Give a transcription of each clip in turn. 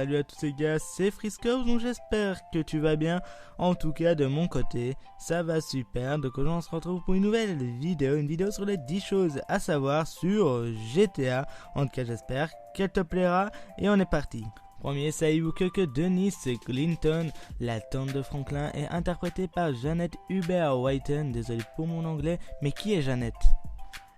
Salut à tous les gars, c'est Frisco, donc j'espère que tu vas bien. En tout cas de mon côté, ça va super. Donc aujourd'hui on se retrouve pour une nouvelle vidéo, une vidéo sur les 10 choses à savoir sur GTA. En tout cas j'espère qu'elle te plaira et on est parti. Premier, savez-vous que Denise Clinton, la tante de Franklin, est interprétée par Jeanette Hubert-Whitten. Désolé pour mon anglais, mais qui est Jeanette?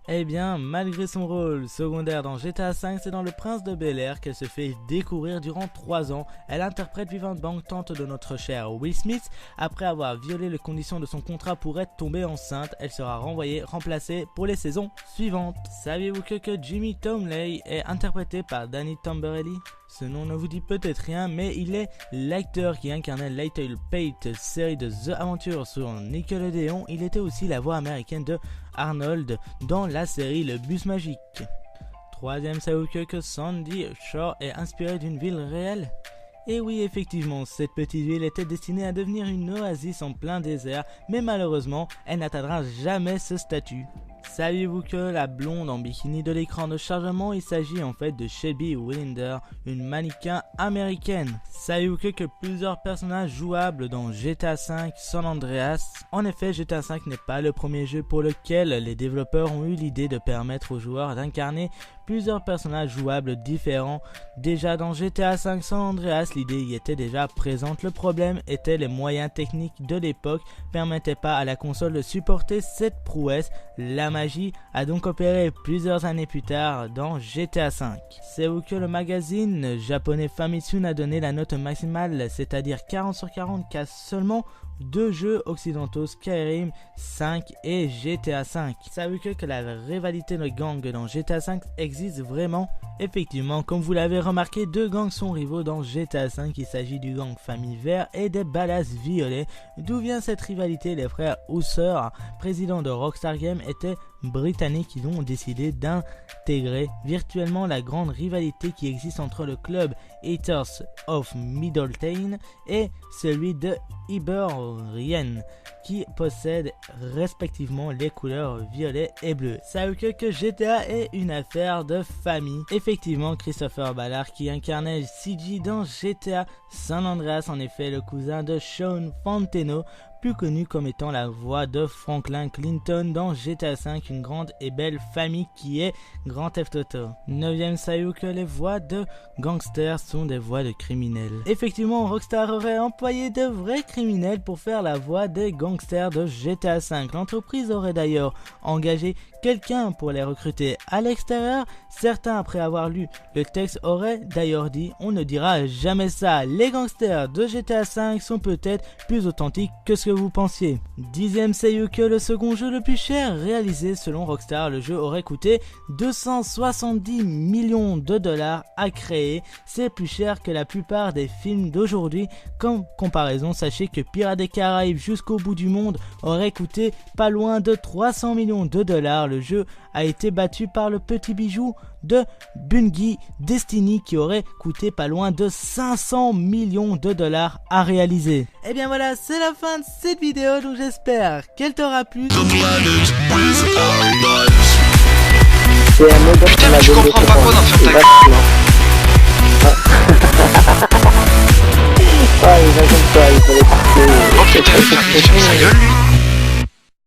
Eh bien, malgré son rôle secondaire dans GTA V, c'est dans Le Prince de Bel-Air qu'elle se fait découvrir durant 3 ans. Elle interprète Vivante Bank, tante de notre cher Will Smith. Après avoir violé les conditions de son contrat pour être tombée enceinte, elle sera remplacée pour les saisons suivantes. Saviez-vous que Jimmy Tomley est interprété par Danny Tamberelli? Ce nom ne vous dit peut-être rien, mais il est l'acteur qui incarnait Little Pate, série de The Adventure sur Nickelodeon. Il était aussi la voix américaine de Arnold dans la série Le Bus Magique. Troisième, savez-vous que Sandy Shore est inspirée d'une ville réelle? Et oui, effectivement, cette petite ville était destinée à devenir une oasis en plein désert, mais malheureusement, elle n'atteindra jamais ce statut. Saviez-vous que la blonde en bikini de l'écran de chargement, il s'agit en fait de Shelby Willinder, une mannequin américaine. Saviez-vous que plusieurs personnages jouables dans GTA V San Andreas? En effet, GTA V n'est pas le premier jeu pour lequel les développeurs ont eu l'idée de permettre aux joueurs d'incarner plusieurs personnages jouables différents. Déjà dans GTA V San Andreas, l'idée y était déjà présente. Le problème était les moyens techniques de l'époque permettaient pas à la console de supporter cette prouesse. La magie a donc opéré plusieurs années plus tard dans GTA V. Savez-vous que le magazine japonais Famitsu a donné la note maximale, c'est-à-dire 40 sur 40, qu'à seulement 2 jeux occidentaux, Skyrim 5 et GTA 5. Savez-vous que la rivalité de gangs dans GTA 5 existe vraiment? Effectivement, comme vous l'avez remarqué, 2 gangs sont rivaux dans GTA 5. Il s'agit du gang Famille Vert et des Ballas Violets. D'où vient cette rivalité? Les frères Hauser, présidents de Rockstar Games, étaient britanniques. Ils ont décidé d'intégrer virtuellement la grande rivalité qui existe entre le club Haters of Middletown et celui de Hibernian, qui possèdent respectivement les couleurs violet et bleu. Savez-vous que GTA est une affaire de famille? Effectivement, Christopher Ballard, qui incarnait CJ dans GTA San Andreas, en effet le cousin de Sean Fantino, plus connu comme étant la voix de Franklin Clinton dans GTA V, une grande et belle famille qui est Grand Theft Auto. 9e, savez-vous que les voix de gangsters sont des voix de criminels? Effectivement, Rockstar aurait employé de vrais criminels pour faire la voix des gangsters de GTA V. L'entreprise aurait d'ailleurs engagé quelqu'un pour les recruter à l'extérieur. Certains, après avoir lu le texte, auraient d'ailleurs dit: on ne dira jamais ça, les gangsters de GTA V sont peut-être plus authentiques que ce que vous pensiez. 10e, savez-vous que le second jeu le plus cher réalisé selon Rockstar, le jeu aurait coûté 270 millions de dollars à créer. C'est plus cher que la plupart des films d'aujourd'hui. Comme comparaison, sachez que Pirates des Caraïbes Jusqu'au bout du monde aurait coûté pas loin de 300 millions de dollars. Le jeu a été battu par le petit bijou de Bungie, Destiny, qui aurait coûté pas loin de 500 millions de dollars à réaliser. Et bien voilà, c'est la fin de cette vidéo, donc j'espère qu'elle t'aura plu. Putain, mais tu comprends pas quoi dans faire ta gueule? Ah, il va comme ça, il fallait partir. Oh putain, il ferme sa gueule lui.